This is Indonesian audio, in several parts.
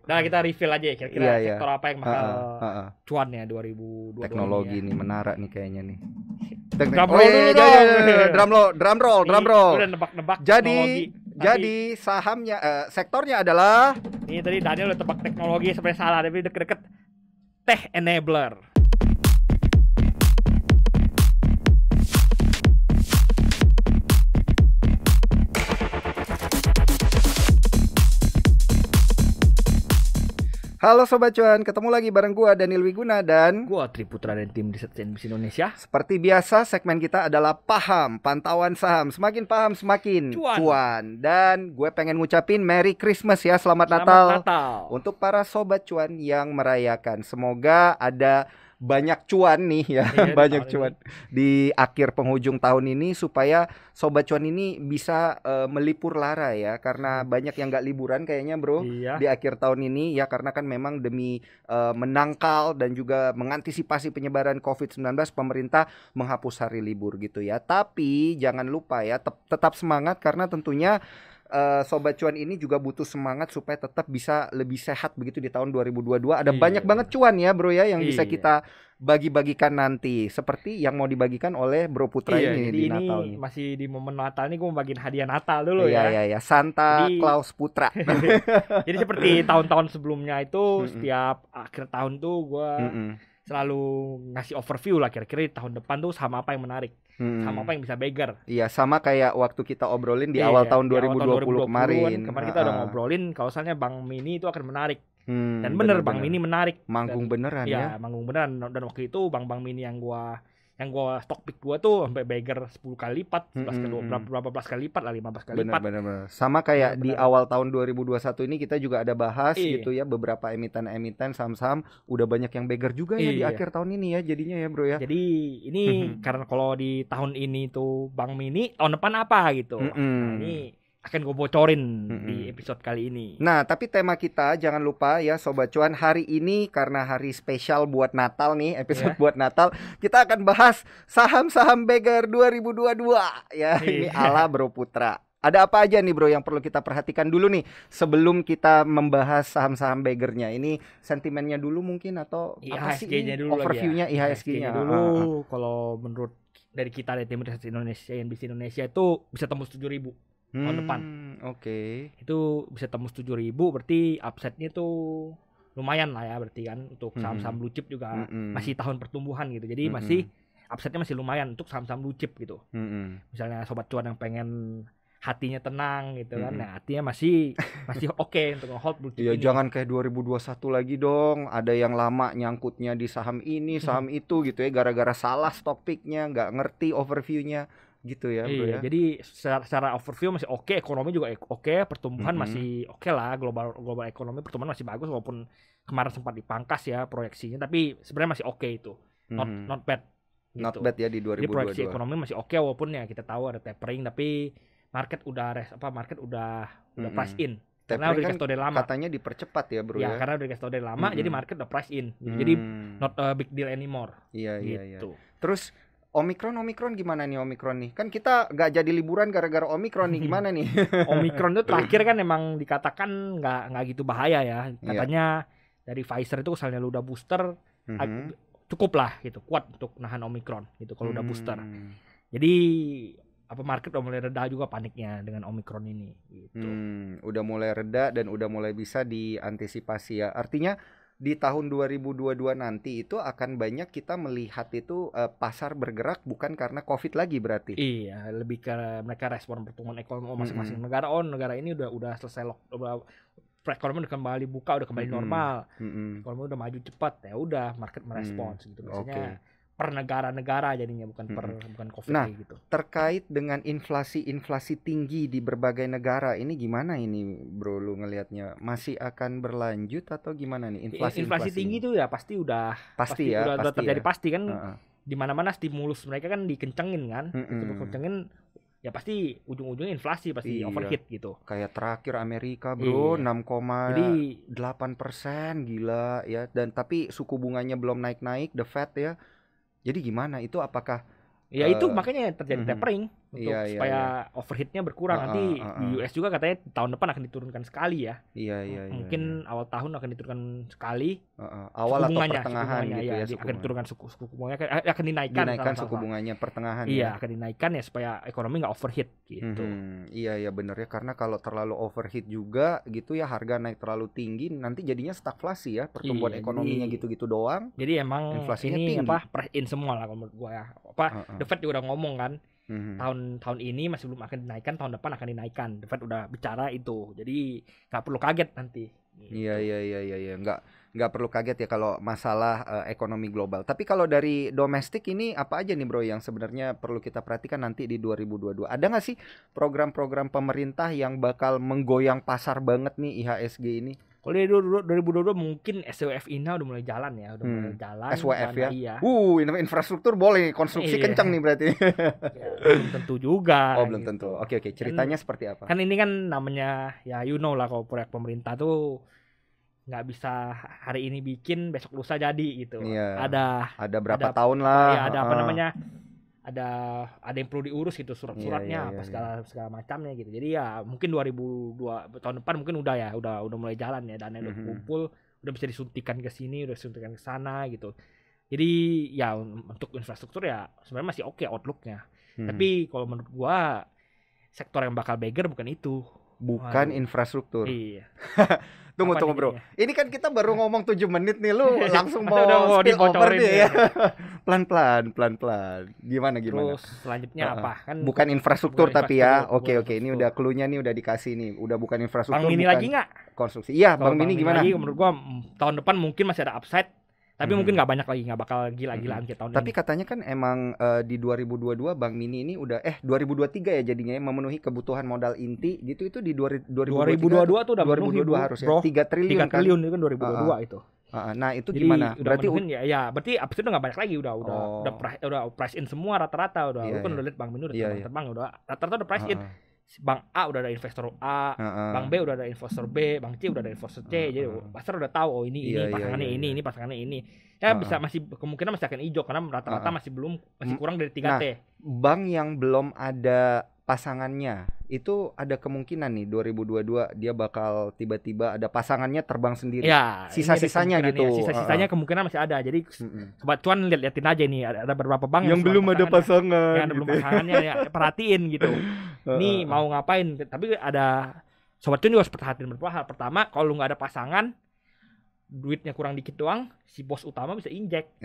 Nah, kita reveal aja ya kira-kira Iya, iya. sektor apa yang bakal cuan ya 2022 Teknologi ini ya. nih menara nih kayaknya nih. Drum Oh roll iya, dulu iya, dong. iya, iya. Drum roll. Udah nebak-nebak teknologi. Jadi sahamnya sektornya adalah Ini tadi Daniel udah tebak teknologi sampai salah, tapi deket-deket tech enabler. Halo Sobat Cuan, ketemu lagi bareng gua Daniel Wiguna dan Gua Triputra dan tim riset CNBC Indonesia. seperti biasa segmen kita adalah paham, pantauan saham. Semakin paham semakin cuan. Dan gue pengen ngucapin Merry Christmas ya, selamat Natal untuk para Sobat Cuan yang merayakan. Semoga ada banyak cuan nih ya, Iya, banyak cuan di akhir penghujung tahun ini supaya Sobat Cuan ini bisa melipur lara ya, karena banyak yang nggak liburan kayaknya bro di akhir tahun ini ya, karena kan memang demi menangkal dan juga mengantisipasi penyebaran COVID-19 pemerintah menghapus hari libur gitu ya. Tapi jangan lupa ya, tetap semangat karena tentunya Sobat Cuan ini juga butuh semangat supaya tetap bisa lebih sehat begitu di tahun 2022. Ada banyak banget cuan ya bro ya yang bisa kita bagi-bagikan nanti, seperti yang mau dibagikan oleh Bro Putra ini di Natal nih. Masih di momen Natal nih, gue mau bagiin hadiah Natal dulu ya. Santa Claus Putra. Jadi seperti tahun-tahun sebelumnya itu setiap akhir tahun tuh gue selalu ngasih overview lah kira-kira di tahun depan tuh sama apa yang menarik, sama apa yang bisa beggar. Iya, sama kayak waktu kita obrolin di awal tahun 2020 kemarin. Kemarin kita udah ngobrolin kalau misalnya Bank Mini itu akan menarik. Dan bener Bank Mini menarik. Manggung beneran ya. Manggung beneran. Dan waktu itu Bank Mini yang gua stock pick gua tuh sampai beggar 10 kali lipat, 11 kali, berapa belas kali lipat lah, 15 kali lipat. Bener. Sama kayak di awal tahun 2021 ini kita juga ada bahas gitu ya, beberapa emiten saham-saham udah banyak yang beggar juga ya di akhir tahun ini ya jadinya ya bro ya. Jadi ini karena kalau di tahun ini tuh Bank Mini, tahun depan apa gitu. Nah, ini akan gue bocorin di episode kali ini. Nah, tapi tema kita jangan lupa ya Sobat Cuan, hari ini karena hari spesial buat Natal nih, episode buat Natal, kita akan bahas saham-saham beggar 2022 ya. Ini ala Bro Putra. Ada apa aja nih bro yang perlu kita perhatikan dulu nih sebelum kita membahas saham-saham beggarnya? Ini sentimennya dulu mungkin atau IHSG-nya dulu, overview-nya IHSG-nya dulu. Kalau menurut dari kita dari tim riset Indonesia, CNBC Indonesia itu bisa tembus 7.000 tahun depan. Itu bisa tembus 7.000, berarti upside-nya tuh lumayan lah ya, berarti kan untuk saham-saham blue chip juga masih tahun pertumbuhan gitu. Jadi masih upside-nya masih lumayan untuk saham-saham blue chip gitu. Misalnya Sobat Cuan yang pengen hatinya tenang gitu kan. Nah, hatinya masih oke untuk nge-hold blue chip ini. Jangan kayak 2021 lagi dong. Ada yang lama nyangkutnya di saham ini, saham itu gitu ya, gara-gara salah stock pick-nya, nggak ngerti overview-nya gitu ya bro ya. Jadi secara overview masih oke, ekonomi juga oke, pertumbuhan masih oke lah, global ekonomi pertumbuhan masih bagus walaupun kemarin sempat dipangkas ya proyeksinya, tapi sebenarnya masih oke itu. Not bad. Gitu. Not bad ya di 2022. Jadi proyeksi ekonomi masih oke walaupun ya kita tahu ada tapering, tapi market udah price in. Karena udah dikasih tau dari lama. Katanya dipercepat ya bro ya. Karena udah dikasih tau dari lama, jadi market udah price in. Jadi not a big deal anymore. Iya. Terus Omikron gimana nih Omikron nih? Kan kita nggak jadi liburan gara-gara Omikron nih, gimana nih? Omikron itu terakhir kan emang dikatakan nggak gitu bahaya ya. Katanya dari Pfizer itu misalnya lu udah booster, cukup lah gitu, kuat untuk nahan Omikron gitu kalau udah booster. Jadi market udah mulai reda juga paniknya dengan Omikron ini gitu. Udah mulai reda dan udah mulai bisa diantisipasi ya. Artinya di tahun 2022 nanti itu akan banyak kita melihat itu pasar bergerak bukan karena COVID lagi berarti. Iya, lebih ke mereka respon pertumbuhan ekonomi masing-masing negara. Negara ini udah selesai ekonomi udah kembali buka, udah kembali normal. Ekonomi udah maju cepat, ya udah market merespons gitu. Biasanya per negara-negara jadinya bukan COVID gitu. Terkait dengan inflasi tinggi di berbagai negara ini gimana ini bro lu ngelihatnya? Masih akan berlanjut atau gimana nih inflasi tinggi itu ya pasti udah terjadi pasti kan. Di mana-mana stimulus mereka kan dikencengin kan. Dikencengin ya pasti ujung-ujungnya inflasi pasti overheat gitu. Kayak terakhir Amerika bro 6,8% gila ya, dan tapi suku bunganya belum naik-naik, the Fed ya. Jadi gimana itu, apakah ya itu makanya terjadi tapering. untuk supaya overheatnya berkurang. Nanti di US juga katanya tahun depan akan diturunkan sekali ya. Mungkin awal tahun akan diturunkan sekali. Awal atau pertengahan gitu ya, akan diturunkan suku bunganya, akan dinaikkan suku bunganya pertengahan. Iya, akan dinaikkan ya supaya ekonomi nggak overheat gitu. Iya benar ya, karena kalau terlalu overheat juga gitu ya, harga naik terlalu tinggi nanti jadinya stagflasi ya, pertumbuhan ekonominya gitu-gitu doang. Jadi emang inflasinya ini tinggi. Price in semua lah menurut gua ya. The Fed juga udah ngomong kan. Tahun ini masih belum akan dinaikkan, tahun depan akan dinaikkan. The Fed udah bicara itu, jadi nggak perlu kaget nanti. Gitu. Iya, nggak perlu kaget ya kalau masalah ekonomi global. Tapi kalau dari domestik ini apa aja nih bro yang sebenarnya perlu kita perhatikan nanti di 2022? Ada nggak sih program-program pemerintah yang bakal menggoyang pasar banget nih IHSG ini? Kalau dari 2022 mungkin SWF INA udah mulai jalan ya, mulai jalan. SWF ya. Iya. Infrastruktur boleh, konstruksi kencang nih berarti. Ya, belum tentu juga. Oh, belum tentu. Oke, ceritanya seperti apa? Kan ini kan namanya ya lah kalau proyek pemerintah tuh nggak bisa hari ini bikin besok lusa jadi gitu. Iya. Ada berapa tahun lah. Ya, ada apa namanya? Ada yang perlu diurus gitu, surat-suratnya segala macamnya gitu. Jadi ya mungkin 2002 tahun depan mungkin udah mulai jalan ya, dana udah kumpul, udah bisa disuntikan ke sini, udah disuntikan ke sana gitu. Jadi ya untuk infrastruktur ya sebenarnya masih oke outlooknya. Tapi kalau menurut gua sektor yang bakal beggar bukan itu. Bukan infrastruktur. Iya. Tunggu bro. Ini kan kita baru ngomong 7 menit nih, lu langsung mau spill over nih ya. Pelan-pelan. Gimana? Terus selanjutnya apa? Kan bukan infrastruktur tapi ya. Oke. Ini udah clue-nya nih udah dikasih nih. Udah bukan infrastruktur. Bang Mini lagi nggak? Konstruksi. Iya, Bang Mini gimana? Lagi, menurut gua tahun depan mungkin masih ada upside. Tapi mungkin nggak banyak lagi, nggak bakal gila-gilaan kayak tahun ini. Tapi katanya kan emang di 2022 Bank Mini ini udah 2023 ya jadinya memenuhi kebutuhan modal inti gitu, itu di 2022 tuh udah 2022 harus ya 3 triliun 3 triliun itu kan 2022 itu. Nah itu jadi, gimana? Berarti berarti abis itu nggak banyak lagi, udah price in semua rata-rata udah. Lu kan udah lihat Bank Mini udah terbang udah rata-rata udah price in. Bank A udah ada investor A, Bank B udah ada investor B, Bank C udah ada investor C. Jadi pasar udah tahu ini pasangannya ini pasangannya ini. Ya bisa masih kemungkinan masih akan hijau karena rata-rata masih kurang dari 3T. Bank yang belum ada pasangannya itu ada kemungkinan nih 2022 dia bakal tiba-tiba ada pasangannya terbang sendiri. Ya, sisa-sisanya gitu. Sisa-sisanya kemungkinan masih ada. Jadi sobat cuan lihat-lihatin aja nih ada beberapa bank yang belum ada pasangan. Yang belum pasangannya ya perhatiin gitu. Nih mau ngapain? Tapi ada sobat cuan juga harus perhatiin beberapa hal. Pertama, kalau lu nggak ada pasangan, duitnya kurang dikit doang, si bos utama bisa injek.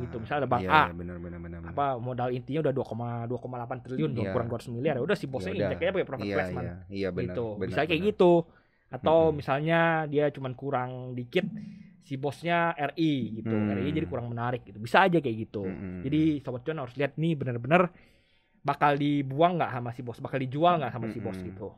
Gitu. Misalnya ada Bank A. Benar. Apa modal intinya udah 2,8 triliun, kurang 200 miliar. Udah si bosnya injek aja pakai profit placement. Iya, benar. Gitu. Bisa kayak gitu. Atau misalnya dia cuman kurang dikit, si bosnya RI gitu. RI jadi kurang menarik gitu. Bisa aja kayak gitu. Jadi sobat cuan harus lihat nih benar-benar bakal dibuang nggak sama si bos, bakal dijual nggak sama si bos gitu.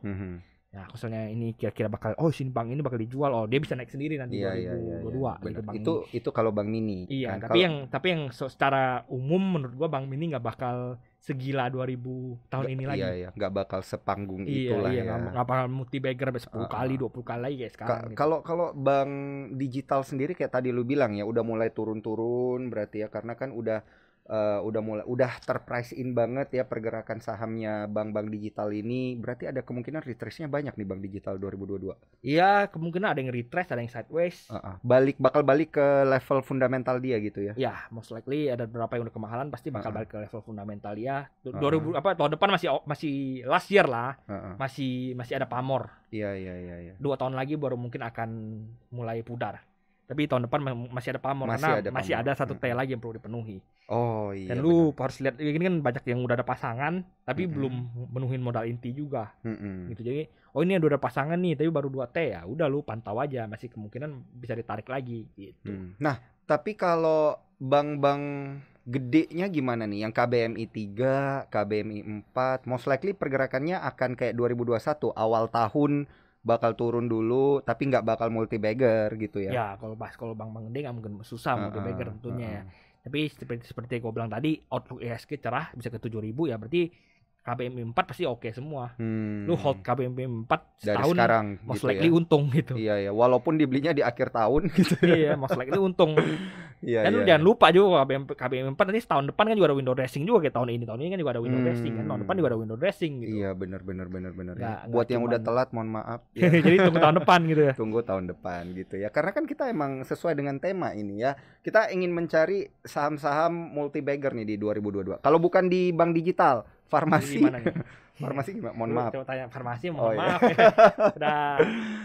Ya, misalnya ini kira-kira bakal sini bank ini bakal dijual, dia bisa naik sendiri nanti 2022 gitu Bank itu kalau Bank Mini. Iya, kan? tapi yang secara umum menurut gua Bank Mini nggak bakal segila 2000 tahun ini lagi. Iya, nggak bakal sepanggung itulah ya. Nggak bakal multi bagger 10 kali 20 kali lagi kayak sekarang. Kalau bank digital sendiri kayak tadi lu bilang ya udah mulai turun-turun berarti ya, karena kan udah terprice in banget ya pergerakan sahamnya bank-bank digital ini. Berarti ada kemungkinan retrace-nya banyak nih bank digital 2022. Iya, kemungkinan ada yang retrace, ada yang sideways. Bakal balik ke level fundamental dia gitu ya. Ya, most likely ada beberapa yang udah kemahalan pasti bakal balik ke level fundamental dia. 2000 tahun depan masih last year lah. Masih ada pamor. Iya. 2 tahun lagi baru mungkin akan mulai pudar. Tapi tahun depan masih ada pamor karena masih ada 1 T lagi yang perlu dipenuhi. Oh iya. Dan lu harus lihat ini kan banyak yang udah ada pasangan tapi belum menuhin modal inti juga. Gitu. Jadi ini udah ada pasangan nih tapi baru 2 T, ya udah lu pantau aja, masih kemungkinan bisa ditarik lagi gitu. Nah, tapi kalau bank-bank gedenya gimana nih? Yang KBMI 3, KBMI 4, most likely pergerakannya akan kayak 2021 awal tahun bakal turun dulu tapi nggak bakal multi bagger gitu ya. Ya, kalau bank-bank gede nggak mungkin susah multi bagger tentunya ya. Tapi seperti gue bilang tadi, outlook IHSG cerah bisa ke 7.000 ya, berarti KBMI 4 pasti oke semua. Lu hold KBMI 4 dari setahun sekarang most gitu likely ya. untung gitu. Iya ya, walaupun dibelinya di akhir tahun gitu. Iya, most likely untung. Iya, Dan lu jangan lupa juga KBMI 4 nanti setahun depan kan juga ada window dressing juga kayak tahun ini. Tahun ini kan juga ada window dressing kan. Tahun depan juga ada window dressing gitu. Iya, benar. Nggak Buat yang udah telat mohon maaf ya. Jadi tunggu tahun depan gitu ya. Tunggu tahun depan gitu ya. Karena kan kita emang sesuai dengan tema ini ya. Kita ingin mencari saham-saham multi bagger nih di 2022. Kalau bukan di bank digital, farmasi. Farmasi gimana? Mohon maaf. Coba tanya farmasi, mohon maaf ya.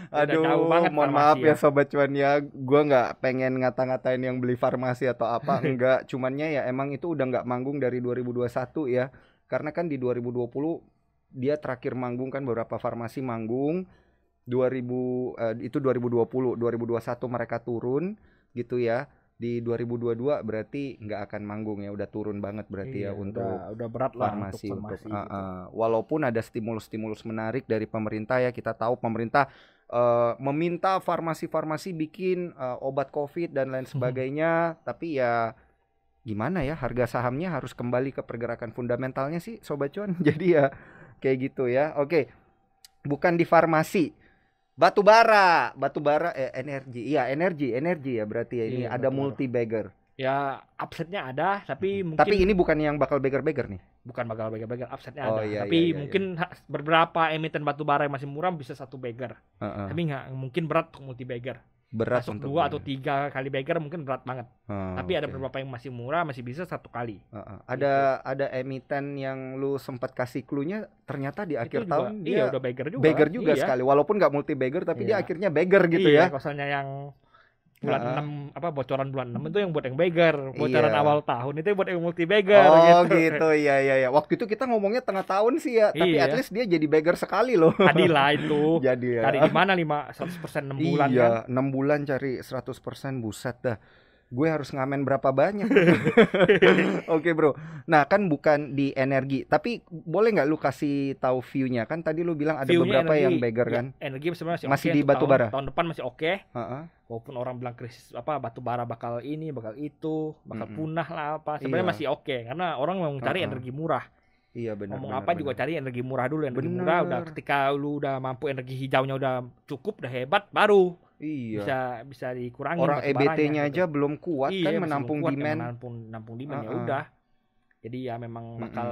Aduh, jauh banget mohon maaf ya Sobat Cuan ya. Gua nggak pengen ngata-ngatain yang beli farmasi atau apa. Enggak, cumannya ya emang itu udah nggak manggung dari 2021 ya. Karena kan di 2020 dia terakhir manggung kan beberapa farmasi manggung. Itu 2020, 2021 mereka turun gitu ya. Di 2022 berarti nggak akan manggung ya, udah turun banget berarti ya untuk udah berat lah farmasi untuk gitu. Walaupun ada stimulus-stimulus menarik dari pemerintah ya, kita tahu pemerintah meminta farmasi-farmasi bikin obat COVID dan lain sebagainya, tapi ya gimana ya, harga sahamnya harus kembali ke pergerakan fundamentalnya sih Sobat Cuan. Jadi ya kayak gitu ya. Oke, bukan di farmasi. Batu bara energi. Iya, energi ya berarti ya ini ada multi bagger. Ya, upsetnya ada, tapi mungkin Tapi ini bukan yang bakal bagger nih. Bukan bakal bagger, upsetnya ada. Tapi mungkin beberapa emiten batu bara yang masih murah bisa satu bagger. Tapi nggak mungkin berat untuk multi bagger. Berat masuk untuk 2 atau 3 kali bagger mungkin berat banget. Tapi ada beberapa yang masih murah masih bisa 1 kali. Ada emiten yang lu sempat kasih clue-nya ternyata di akhir tahun dia udah bagger juga. Bagger juga sekali walaupun nggak multi bagger tapi dia akhirnya bagger gitu ya. Kosalnya yang bulan 6 bocoran bulan 6 itu yang buat yang bagger, bocoran awal tahun itu buat yang multi bagger gitu. Iya. Waktu itu kita ngomongnya tengah tahun sih ya, tapi at least dia jadi bagger sekali loh. Tadi lah itu. Jadi ya. Cari di mana 100% 6 bulan kan? 6 bulan cari 100%, buset dah. Gue harus ngamen berapa banyak. Oke bro. Nah kan bukan di energi, tapi boleh nggak lu kasih tahu view-nya? Kan tadi lu bilang ada beberapa energi, yang bagger kan. Energi sebenarnya masih di batu bara. Tahun depan masih oke. Walaupun orang bilang krisis batu bara bakal ini, bakal itu, bakal punah lah apa. Sebenarnya masih oke karena orang mau cari energi murah. Iya benar. Ngomong apa juga cari energi murah dulu. Energi murah udah ketika lu udah mampu, energi hijaunya udah cukup, udah hebat, baru bisa dikurangi. Orang EBT-nya aja belum kuat kan menampung demand. Menampung demand ya udah. Jadi ya memang bakal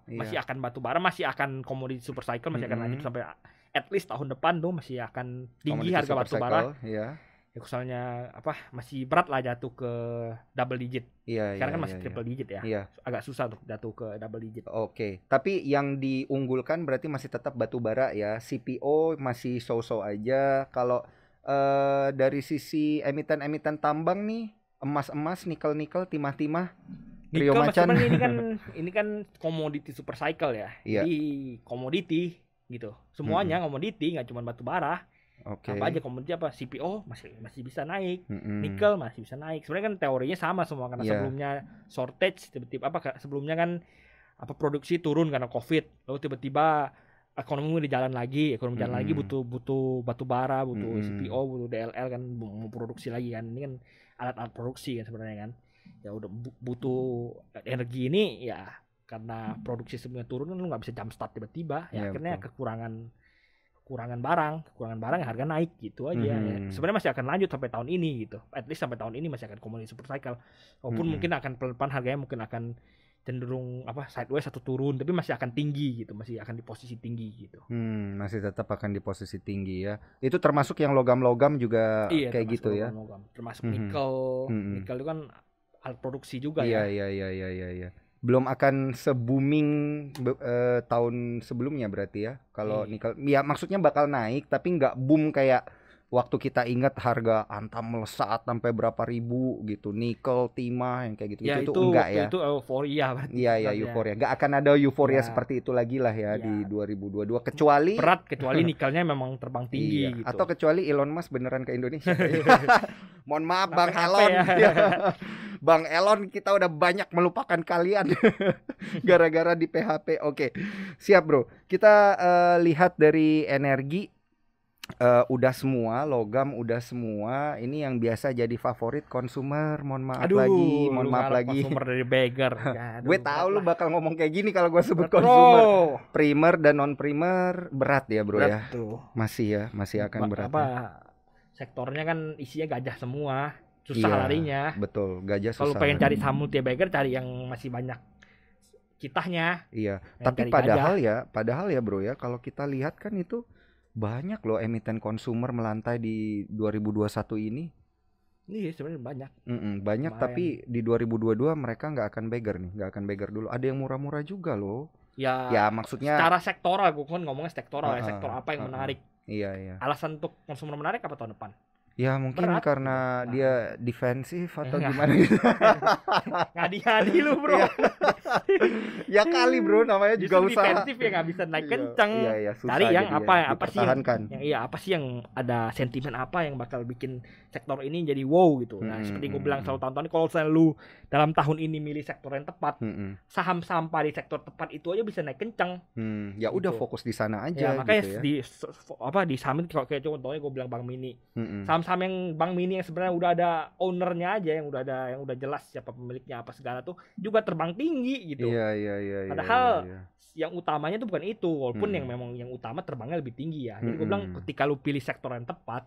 masih akan batu bara, masih akan komoditi super cycle, masih akan lanjut sampai at least tahun depan tuh masih akan tinggi komoditi harga batu bara. Ya misalnya masih berat lah jatuh ke double digit. Sekarang kan masih triple digit ya. Agak susah untuk jatuh ke double digit. Oke. Tapi yang diunggulkan berarti masih tetap batu bara ya. CPO masih so-so aja. Kalau dari sisi emiten-emiten tambang nih, emas-emas, nikel-nikel, timah-timah, Rio Macan. Ini kan komoditi super cycle ya. Jadi komoditi gitu. Semuanya komoditi, nggak cuma batu bara. Apa aja komoditi CPO masih bisa naik, nikel masih bisa naik. Sebenarnya kan teorinya sama semua karena sebelumnya shortage, tiba-tiba sebelumnya kan produksi turun karena COVID, lalu tiba-tiba ekonomi udah jalan lagi, butuh batu bara, butuh CPO, butuh DLL kan, mau produksi lagi kan. Ini kan alat-alat produksi kan sebenarnya kan. Ya udah butuh energi ini ya karena produksi sebelumnya turun kan lu nggak bisa jump start tiba-tiba. Ya akhirnya kekurangan barang ya harga naik gitu aja. Ya. Sebenarnya masih akan lanjut sampai tahun ini gitu. At least sampai tahun ini masih akan komoditi super cycle. Walaupun mungkin akan pelan-pelan harganya mungkin akan cenderung sideways atau turun, tapi masih akan tinggi gitu, masih akan di posisi tinggi gitu. Masih tetap akan di posisi tinggi ya. Itu termasuk yang logam-logam juga kayak gitu ya. Termasuk nikel itu kan alat produksi juga ya. Iya. Belum akan se-booming tahun sebelumnya berarti ya. Kalau nikel ya maksudnya bakal naik tapi nggak boom kayak waktu kita ingat harga antam melesat sampai berapa ribu gitu, nikel, timah yang kayak gitu ya, itu enggak ya. Itu euforia berarti. Iya euforia. Enggak akan ada euforia seperti itu lagi lah ya di 2022 kecuali nikelnya memang terbang tinggi gitu. Atau kecuali Elon Musk beneran ke Indonesia. Mohon maaf Bang Elon. Bang Elon, kita udah banyak melupakan kalian gara-gara di PHP. Oke. Siap, Bro. Kita lihat dari energi. udah semua, logam udah semua. Ini yang biasa jadi favorit konsumer. Mohon maaf lagi. Konsumer dari Bagger. Gue tahu lu bakal ngomong kayak gini kalau gue sebut konsumer. Primer dan non primer berat ya bro ya. Tuh. Masih akan berat. Sektornya kan isinya gajah semua, susah larinya. Betul, gajah susah. Kalau pengen cari saham multi bagger, cari yang masih banyak kitahnya. Iya. Tapi padahal ya bro ya, kalau kita lihat kan itu banyak loh emiten konsumer melantai di 2021 ini. Iya sebenarnya banyak. Banyak. Lumayan. Tapi di 2022 mereka nggak akan beggar dulu. Ada yang murah-murah juga loh. Ya maksudnya. Secara sektoral, gue kan ngomongnya sektoral ya. Sektor apa yang menarik? Iya. Alasan untuk konsumer menarik apa tahun depan? Ya mungkin berat, karena dia defensif atau gimana gitu. Ngadi-ngadi lu bro. Ya kali bro, namanya juga justru usaha. defensif ya nggak bisa naik kenceng. Iya, cari yang apa sih yang yang ada sentimen apa yang bakal bikin sektor ini jadi wow gitu. Nah seperti gue bilang selalu tahun-tahun, kalau misalnya lu dalam tahun ini milih sektor yang tepat, saham-saham di sektor tepat itu aja bisa naik kenceng. Ya gitu. Udah fokus di sana aja. Ya makanya gitu ya. di saham itu kayak contohnya gue bilang Bank Mini. Saham yang Bank Mini yang sebenarnya udah ada ownernya aja, yang udah jelas siapa pemiliknya apa segala tuh juga terbang tinggi gitu. Iya. Padahal yang utamanya tuh bukan itu, walaupun yang memang yang utama terbangnya lebih tinggi ya. Jadi gue bilang ketika lu pilih sektor yang tepat,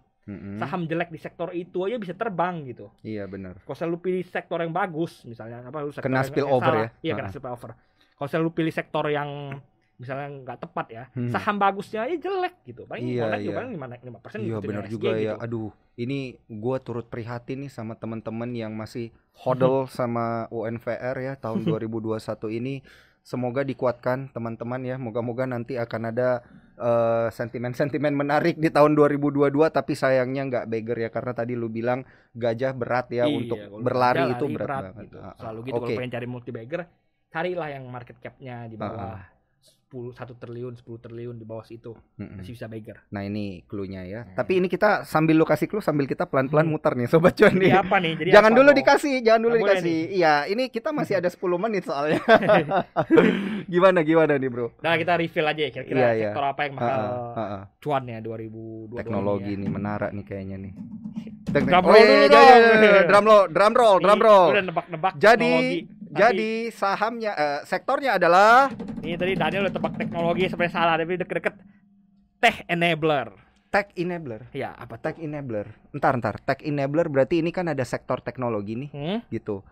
saham jelek di sektor itu aja bisa terbang gitu. Iya benar. Kalau lu pilih sektor yang bagus, misalnya lu sektor kena spillover ya. Iya kena spillover. Kalau lu pilih sektor yang misalnya nggak tepat ya, saham bagusnya aja jelek gitu. Paling juga 5%. Iya benar juga ya. Gitu. Aduh, ini gue turut prihatin nih sama teman-teman yang masih hodl sama UNVR ya tahun 2021 ini. Semoga dikuatkan teman-teman ya. Moga-moga nanti akan ada sentimen-sentimen menarik di tahun 2022. Tapi sayangnya nggak beggar ya, karena tadi lu bilang gajah berat ya. Untuk berlari itu berat banget gitu. Selalu gitu. Kalau pengen cari multi bagger, carilah yang market cap-nya di bawah 1 triliun, 10 triliun, di bawah situ masih bisa beggar. Nah ini clue-nya ya. Tapi ini kita sambil lu kasih clue, sambil kita pelan-pelan muter nih Sobat Cuan nih. Apa nih? Jadi jangan dulu dikasih. Iya, ini kita masih ada 10 menit soalnya. Gimana nih bro? Nah kita reveal aja ya, kira-kira sektor apa yang bakal cuan ya 2022. Teknologi nih menara nih kayaknya nih. Drum roll. Udah nebak-nebak. Jadi sahamnya sektornya adalah ini tadi Daniel udah tebak teknologi sampai salah, tapi deket-deket tech enabler. Tech enabler. Ya, apa tech enabler? Ntar. Tech enabler berarti ini kan ada sektor teknologi nih, gitu.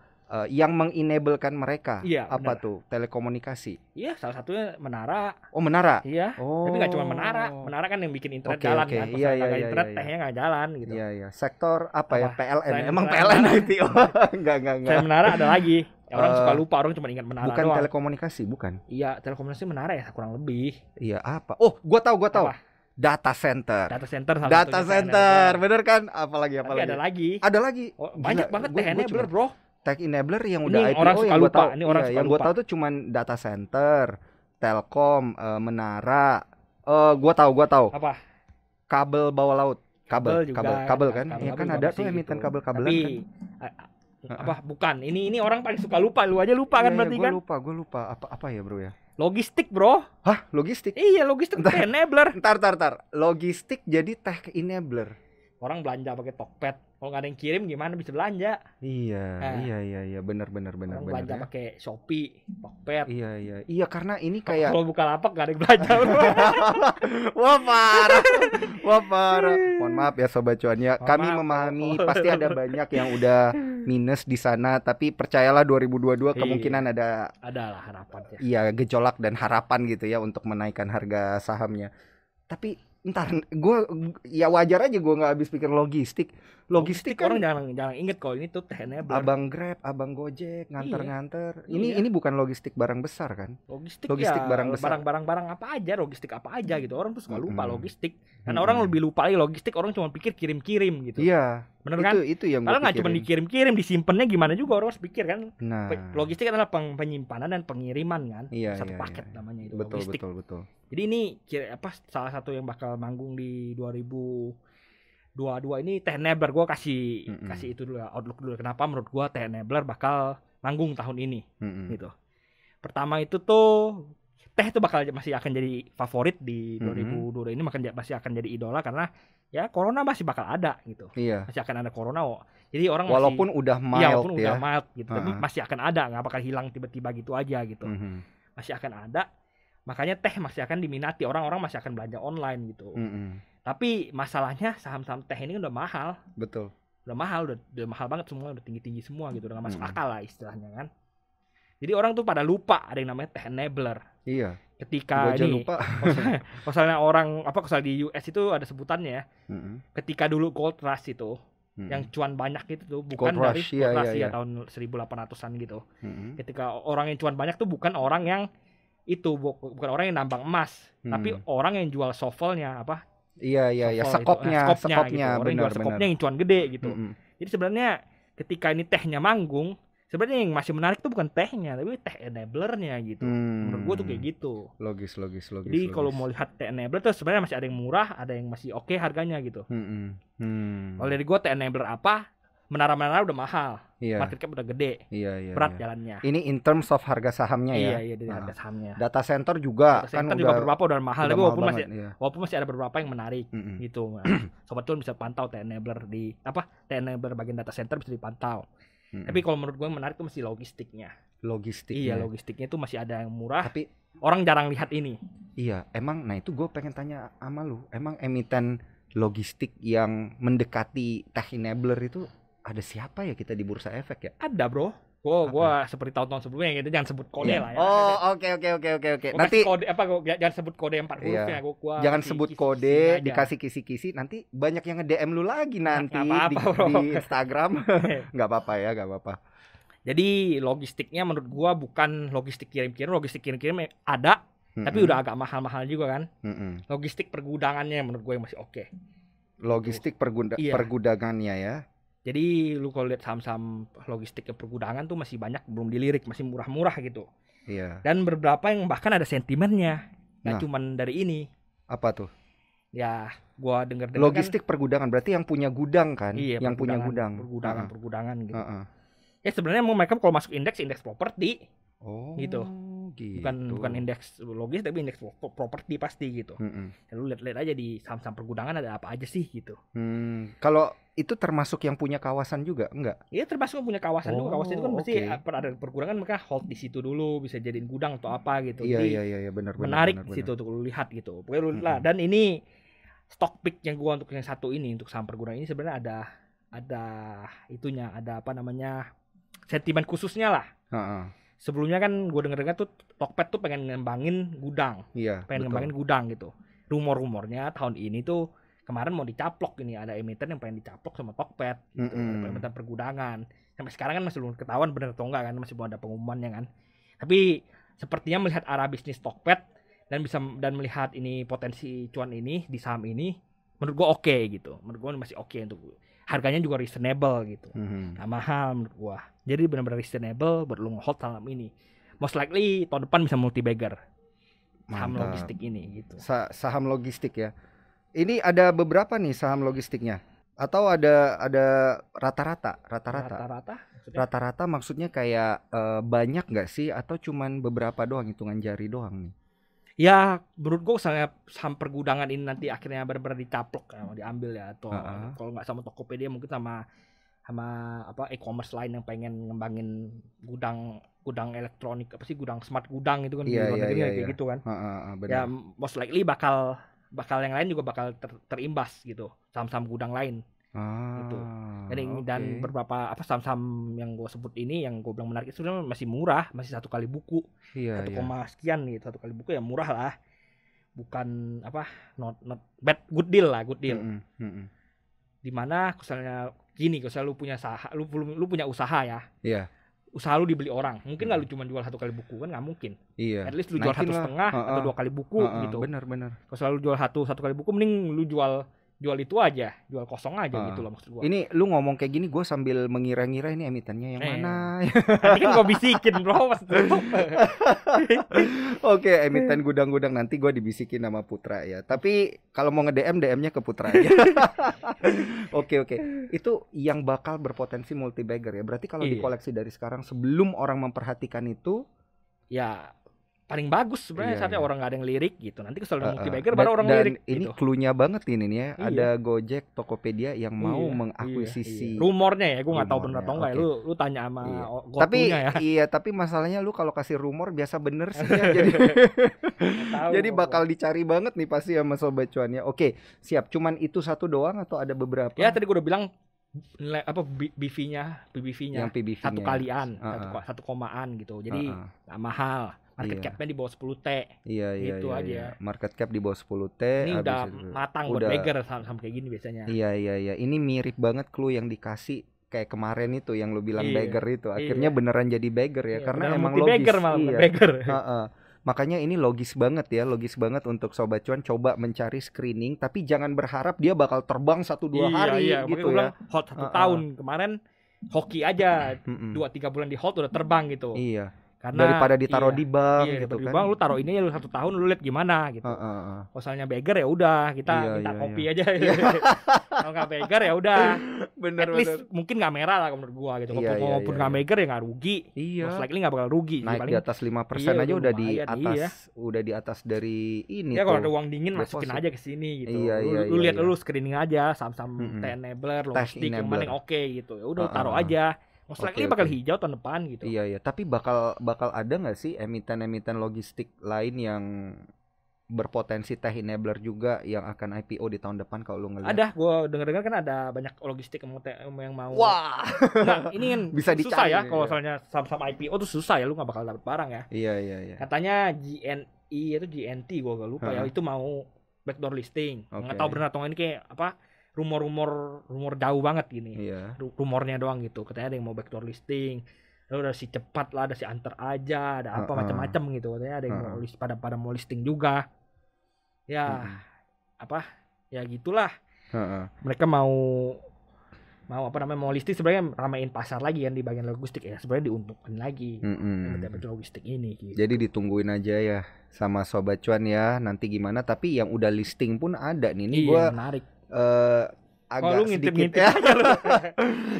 Yang mengenablekan mereka. Iya, apa benar. Tuh? Telekomunikasi. Iya, salah satunya menara. Oh, menara. Iya. Tapi nggak cuma menara. Menara kan yang bikin internet jalan kan. Kalau nggak internet, tehnya nggak jalan gitu. Iya. Sektor apa ya? PLN. Emang PLN IPO? Enggak. Saya menara ada lagi. Orang suka lupa, orang cuma ingat menara bukan doang. Telekomunikasi, bukan? Iya, telekomunikasi menara ya kurang lebih. Iya, apa? Oh, gua tahu. Apa? Data center. Data center, bener kan? Apalagi? Ada lagi. Oh, banyak banget tech enabler, bro. Tech enabler yang udah ini IPO orang suka yang lupa. Ini orang suka yang gue tahu tuh cuman data center, telkom, menara. Gue tahu. Apa? Kabel bawah laut. Kabel kan? Iya kan ada tuh emiten kabel-kabelan kan. Apa bukan ini orang paling suka lupa, lu aja lupa kan berarti kan? Gue lupa apa ya bro ya? Logistik bro. Hah, logistik? Iya, logistik tech enabler. Ntar. Logistik jadi tech enabler. Orang belanja pakai Tokped, kalau nggak ada yang kirim gimana bisa belanja? Iya, benar. Orang belanja pakai Shopee, Tokped. Iya karena ini kayak kalau Bukalapak nggak ada yang belanja. Wah parah. Mohon maaf ya Sobat Cuan ya. Kami memahami pasti ada banyak yang udah minus di sana, tapi percayalah 2022 kemungkinan ada lah harapan ya. Iya, gejolak dan harapan gitu ya untuk menaikkan harga sahamnya. Tapi ntar gue ya wajar aja gue nggak habis pikir logistik kan orang jangan inget kalau ini tuh tech enabler. Abang Grab, abang Gojek nganter. Ini bukan logistik barang besar kan? Logistik ya, barang besar. Barang apa aja, logistik apa aja gitu. Orang tuh suka lupa logistik. Karena orang lebih lupa lagi logistik, orang cuma pikir kirim gitu. Iya. Bener kan? Itu yang kalau nggak cuma dikirim, disimpannya gimana juga orang harus pikir kan. Nah, logistik adalah penyimpanan dan pengiriman kan. Satu paket namanya itu betul, logistik. Betul. Jadi ini salah satu yang bakal manggung di 2022 ini tech enabler. Gue kasih itu dulu ya, outlook dulu. Kenapa menurut gue tech enabler bakal manggung tahun ini gitu. Pertama itu tuh teh itu masih akan jadi favorit di 2022 ini, masih akan jadi idola karena ya corona masih bakal ada gitu. Iya. Masih akan ada corona. Jadi orang walaupun masih, udah mild, walaupun udah mild gitu, tapi masih akan ada, nggak bakal hilang tiba-tiba gitu aja gitu. Masih akan ada. Makanya teh masih akan diminati, orang-orang masih akan belanja online gitu. Tapi masalahnya saham-saham teh ini udah mahal. Betul. Udah mahal banget semua, udah tinggi-tinggi semua gitu, udah nggak masuk akal lah istilahnya kan. Jadi orang tuh pada lupa ada yang namanya tech enabler. Iya. Ketika ini, misalnya orang misalnya di US itu ada sebutannya ya. Ketika dulu gold rush itu, yang cuan banyak itu tuh bukan gold dari gold rush ya tahun 1800-an gitu. Ketika orang yang cuan banyak tuh bukan orang yang itu, bukan orang yang nambang emas, tapi orang yang jual shovelnya sekopnya gitu. Orang yang jual sekopnya yang cuan gede gitu. Jadi sebenarnya ketika ini tehnya manggung, sebenarnya yang masih menarik tuh bukan tehnya, tapi tech enablernya gitu. Menurut gua tuh kayak gitu. Logis. Jadi kalau mau lihat tech enabler tuh sebenarnya masih ada yang murah, ada yang masih oke harganya gitu. Kalau dari gua tech enabler apa? Menara-menara udah mahal, market cap udah gede, berat jalannya. Ini in terms of harga sahamnya ya. Iya, dari harga sahamnya. Data center juga kan juga beberapa udah mahal, tapi walaupun masih ada beberapa yang menarik gitu. Sobat Cuan bisa pantau tech enabler tech enabler bagian data center bisa dipantau. Tapi kalau menurut gue yang menarik tuh masih logistiknya. Iya, logistiknya tuh masih ada yang murah. Tapi orang jarang lihat ini. Iya, emang. Nah itu gue pengen tanya sama lu. Emang emiten logistik yang mendekati tech enabler itu ada siapa ya kita di Bursa Efek ya? Ada bro. Gua seperti tahun-tahun sebelumnya gitu, jangan sebut kode lah ya. Oh, oke. Nanti kode jangan sebut kode 4 hurufnya. Jangan sebut kode, dikasih kisi-kisi, nanti banyak yang nge-DM lu lagi nanti di Instagram. Enggak apa-apa. Jadi logistiknya menurut gua bukan logistik kirim-kirim, logistik kirim-kirim ada, tapi udah agak mahal-mahal juga kan. Logistik pergudangannya menurut gua yang masih oke. Logistik pergudangannya ya. Jadi lu kalau lihat saham-saham logistik ke pergudangan tuh masih banyak belum dilirik, masih murah-murah gitu. Iya. Dan beberapa yang bahkan ada sentimennya. Nggak cuman dari ini. Apa tuh? Ya, gua dengar logistik pergudangan berarti yang punya gudang kan? Iya, yang punya gudang. Pergudangan gitu. Ya sebenarnya mereka kalau masuk indeks properti. Gitu. Bukan indeks logis tapi indeks properti pasti gitu. Lalu lihat aja di saham-saham pergudangan ada apa aja sih gitu. Kalau itu termasuk yang punya kawasan juga enggak? Iya, termasuk yang punya kawasan juga. Kawasan itu kan mesti ada pergudangan, mereka hold di situ dulu, bisa jadiin gudang atau apa gitu. Iya, benar. Menarik di situ untuk lu lihat gitu. Pokoknya lu lah. Dan ini stock pick yang gua untuk yang satu ini, untuk saham pergudangan ini sebenarnya ada itunya, ada sentimen khususnya lah. Sebelumnya kan gue denger tuh Tokped tuh pengen ngembangin gudang, ngembangin gudang gitu. Rumor-rumornya tahun ini tuh kemarin mau dicaplok, ini ada emiten yang pengen dicaplok sama Tokped gitu, ada emiten pergudangan. Sampai sekarang kan masih belum ketahuan bener atau enggak kan, masih belum ada pengumumannya kan. Tapi sepertinya melihat arah bisnis Tokped dan melihat ini potensi cuan ini di saham ini, menurut gue oke gitu. Menurut gue masih oke untuk harganya juga reasonable gitu. Nggak mahal menurut gua. Jadi benar-benar reasonable buat lu nge-hold saham ini. Most likely tahun depan bisa multi-bagger. Saham logistik ini gitu. Saham logistik ya. Ini ada beberapa nih saham logistiknya. Atau ada rata-rata? Rata-rata maksudnya kayak banyak nggak sih? Atau cuman beberapa doang, hitungan jari doang nih? Ya menurut gue misalnya saham pergudangan ini nanti akhirnya benar-benar dicaplok mau diambil ya, atau kalau nggak sama Tokopedia mungkin sama e-commerce lain yang pengen ngembangin gudang elektronik, gudang smart gudang itu kan, kayak gitu kan. Ya most likely bakal yang lain juga bakal terimbas gitu, saham-saham gudang lain. Gitu. Dan beberapa saham-saham yang gue sebut ini, yang gue bilang menarik itu sebenarnya masih murah, masih 1 kali buku, 1, sekian gitu, 1 kali buku ya murah lah, bukan not bad, good deal. Dimana misalnya gini, misalnya lu punya lu punya usaha ya, usaha lu dibeli orang, mungkin nggak lu cuma jual 1 kali buku kan, nggak mungkin. At least lu jual 1,5 atau 2 kali buku gitu. Benar. Kalau lu jual 1 kali buku, mending lu jual itu aja, jual kosong aja gitu loh maksud gua. Ini lu ngomong kayak gini, gue sambil mengira-ngira ini emitennya yang mana. Nanti kan gue bisikin bro. Oke, emiten gudang-gudang nanti gue dibisikin sama Putra ya. Tapi kalau mau nge-DM, DM-nya ke Putra aja. Oke. Itu yang bakal berpotensi multi-bagger ya. Berarti kalau dikoleksi dari sekarang sebelum orang memperhatikan itu, ya paling bagus sebenarnya saatnya orang nggak ada yang lirik gitu. Nanti kalau udah multi bagger baru orang lirik. Dan ini gitu. Cluenya banget ini nih ya. Ada Gojek, Tokopedia yang mau mengakuisisi. Rumornya ya, gue nggak tahu benar atau enggak. Lu tanya sama Gotunya ya. Iya, tapi masalahnya lu kalau kasih rumor biasa bener sih ya. Jadi bakal dicari banget nih pasti sama sobat cuannya. Oke, siap. Cuman itu satu doang atau ada beberapa? Ya tadi gue udah bilang apa BBV-nya yang PBV-nya satu kalian, satu komaan gitu. Jadi nggak mahal. Market cap-nya di bawah 10T. Iya. aja. Market cap di bawah 10T. Ini udah matang buat bagger sama kayak gini biasanya. Iya. Ini mirip banget clue yang dikasih kayak kemarin itu yang lu bilang bagger itu. Akhirnya beneran jadi bagger ya, karena emang logis. Bagger malah bagger. Makanya ini logis banget untuk sobat cuan coba mencari screening, tapi jangan berharap dia bakal terbang 1-2 hari gitu ya. Hold 1 tahun kemarin hoki aja 2-3 bulan di hold udah terbang gitu. Iya. Karena daripada ditaruh di bank gitu kan. Di bank lu taruh ini aja 1 tahun lu lihat gimana gitu. Misalnya bagger ya udah kita minta kopi aja. Kalau nggak bagger ya udah. At least mungkin nggak merah lah menurut gua gitu. Walaupun nggak bagger ya nggak rugi. Most likely nggak bakal rugi. Naik di atas 5% aja udah di atas. Udah di atas dari ini. Ya kalau ada uang dingin masukin aja ke sini gitu. Lu lihat lu screening aja saham-saham T-enabler, logistik yang paling oke gitu. Ya udah taruh aja. Most likely bakal hijau tahun depan gitu. Iya. Tapi bakal ada nggak sih emiten logistik lain yang berpotensi tech enabler juga yang akan IPO di tahun depan kalau lu ngelihat? Ada, gue dengar kan ada banyak logistik yang mau. Wah. Nah, ini kan bisa susah ya kalau misalnya saham IPO tuh susah ya, lu nggak bakal dapet barang ya. Iya. Katanya GNI itu GNT gue gak lupa ya, itu mau backdoor listing. Nggak tahu benar atau ini kayak apa? Rumor jauh banget gini. Rumornya doang gitu. Katanya ada yang mau backdoor listing. Lalu ada si cepat lah, ada si antar aja, ada apa macam-macam gitu. Katanya ada yang mau pada mau listing juga. Ya apa? Ya gitulah. Mereka mau listing sebenarnya ramein pasar lagi kan di bagian logistik ya. Sebenarnya diuntungkan lagi. Logistik ini gitu. Jadi ditungguin aja ya sama sobat cuan ya nanti gimana, tapi yang udah listing pun ada nih. Ini gua menarik. Agak sedikit ya.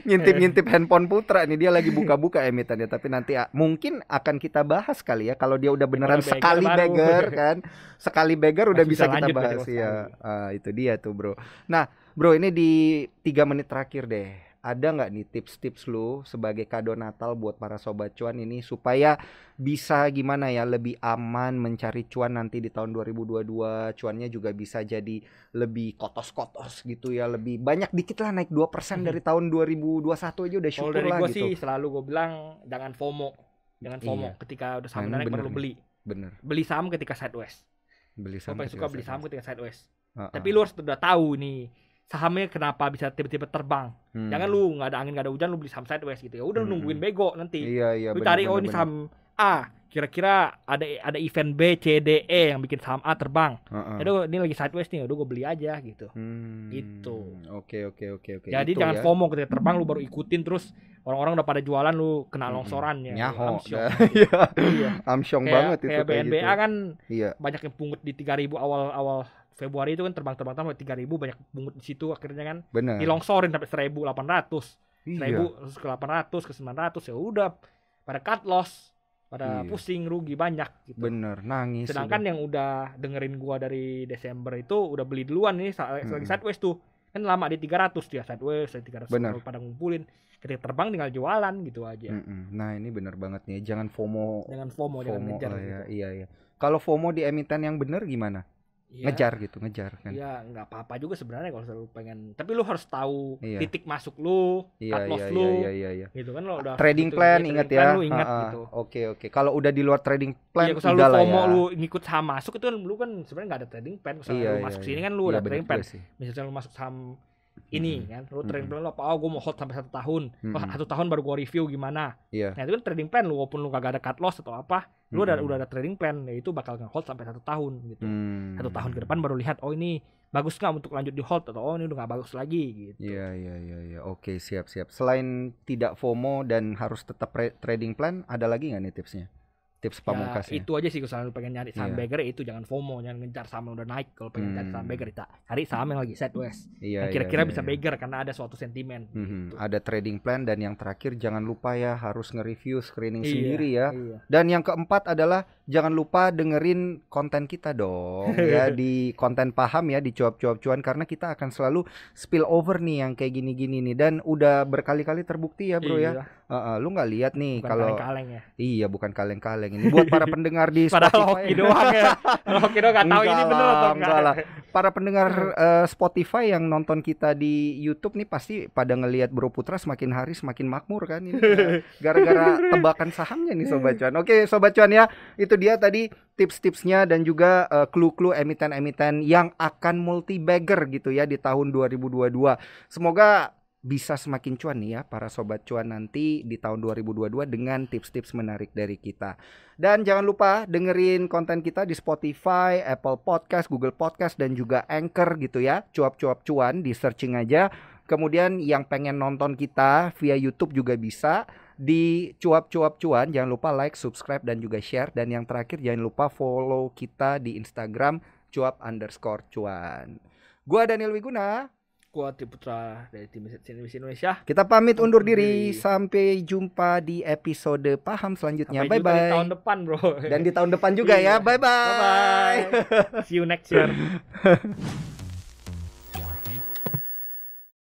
Ngintip handphone Putra nih, dia lagi buka-buka emitennya, tapi nanti mungkin akan kita bahas kali ya kalau dia udah beneran sekali bagger kan. Sekali bagger udah bisa kita bahas ya. Itu dia tuh, Bro. Nah, Bro, ini di 3 menit terakhir deh. Ada nggak nih tips-tips lu sebagai kado Natal buat para sobat cuan ini supaya bisa gimana ya lebih aman mencari cuan nanti di tahun 2022, cuannya juga bisa jadi lebih kotos-kotos gitu ya, lebih banyak dikit lah, naik 2% dari tahun 2021 aja udah syukur lah gitu. Kalau dari gua sih selalu gua bilang jangan FOMO. Ketika udah saham naik baru beli. Bener. Beli saham ketika sideways. Beli saham ketika sideways. Tapi lu harus udah tahu nih sahamnya kenapa bisa tiba-tiba terbang. Jangan lu nggak ada angin nggak ada hujan lu beli saham sideways gitu ya. Udah lu nungguin bego nanti. Iya, lu cari ini saham A, kira-kira ada event B, C, D, E yang bikin saham A terbang. Aduh, ini lagi sideways nih, udah gue beli aja gitu. Gitu. Oke. Jadi itu jangan FOMO ketika terbang lu baru ikutin terus orang-orang udah pada jualan lu kena longsoran ya. Nyaho. Iya. Amsyong banget itu kayak BNBA gitu. Kan banyak yang pungut di 3.000 awal Februari itu kan terbang-terbang 3.000 banyak pungut di situ, akhirnya kan dilongsorin sampai 1.800. 1.000 ke 800 ke 900 ya udah pada cut loss, pada pusing rugi banyak gitu. Bener, nangis. Sedangkan yang udah dengerin gua dari Desember itu udah beli duluan nih lagi sideways tuh. Kan lama di 300 dia sideways, 300 pada ngumpulin. Ketika terbang tinggal jualan gitu aja. Nah, ini bener banget nih, jangan FOMO, jangan ngejar gitu. Iya. Kalau FOMO di emiten yang bener gimana? Ngejar kan. Iya, nggak apa-apa juga sebenarnya kalau selalu pengen. Tapi lu harus tahu titik masuk lu, cut loss lu. Iya. Gitu kan lo udah trading plan ingat ya. Lu ingat gitu. Oke. Kalau udah di luar trading plan udah lah ya. Lu ngikut saham masuk itu kan lu kan sebenarnya nggak ada trading plan. Misalnya lu masuk sini kan lu udah trading plan. Misalnya lu masuk saham ini kan, lu trading plan lu apa? Gue mau hold sampai 1 tahun. 1 tahun baru gue review gimana. Nah itu kan trading plan lu, walaupun lu kagak ada cut loss atau apa, lu udah ada trading plan, ya itu bakal nge-hold sampai 1 tahun gitu. 1 tahun ke depan baru lihat, oh ini bagus nggak untuk lanjut di hold atau oh ini udah nggak bagus lagi gitu. Iya. Oke, siap. Selain tidak FOMO dan harus tetap trading plan, ada lagi nggak nih tipsnya? Tips pamungkasnya. Itu aja sih kalau pengen nyari saham bagger itu jangan FOMO, jangan ngejar saham yang udah naik. Kalau pengen cari saham bagger cari saham yang lagi sideways. Kira-kira bisa bagger karena ada suatu sentimen. Gitu. Ada trading plan, dan yang terakhir jangan lupa ya harus nge-review screening sendiri ya. Dan yang keempat adalah jangan lupa dengerin konten kita dong ya di konten paham ya di cuap-cuap cuan, karena kita akan selalu spill over nih yang kayak gini-gini nih, dan udah berkali-kali terbukti ya bro ya. Lu nggak lihat nih kalau kaleng-kaleng ya. Iya bukan kaleng-kaleng ini buat para pendengar di Spotify. Hoki doang ya. Hoki doang nggak tahu ini bener atau enggak lah. Para pendengar Spotify yang nonton kita di YouTube nih pasti pada ngelihat Bro Putra semakin hari semakin makmur kan ini gara-gara tebakan sahamnya nih Sobat Cuan. Oke Sobat Cuan ya, itu dia tadi tips-tipsnya dan juga clue-clue emiten-emiten yang akan multi bagger gitu ya di tahun 2022. Semoga bisa semakin cuan nih ya para Sobat Cuan nanti di tahun 2022 dengan tips-tips menarik dari kita. Dan jangan lupa dengerin konten kita di Spotify, Apple Podcast, Google Podcast, dan juga Anchor gitu ya. Cuap-cuap cuan, di searching aja. Kemudian yang pengen nonton kita via YouTube juga bisa di cuap-cuap cuan. Jangan lupa like, subscribe, dan juga share. Dan yang terakhir jangan lupa follow kita di Instagram cuap_cuan. Gua Daniel Wiguna. Gua Putra dari tim CNBC Indonesia. Kita pamit undur diri. Sampai jumpa di episode paham selanjutnya. Bye bye. Di tahun depan, bro. Dan di tahun depan juga ya. Bye bye. Bye bye. See you next year.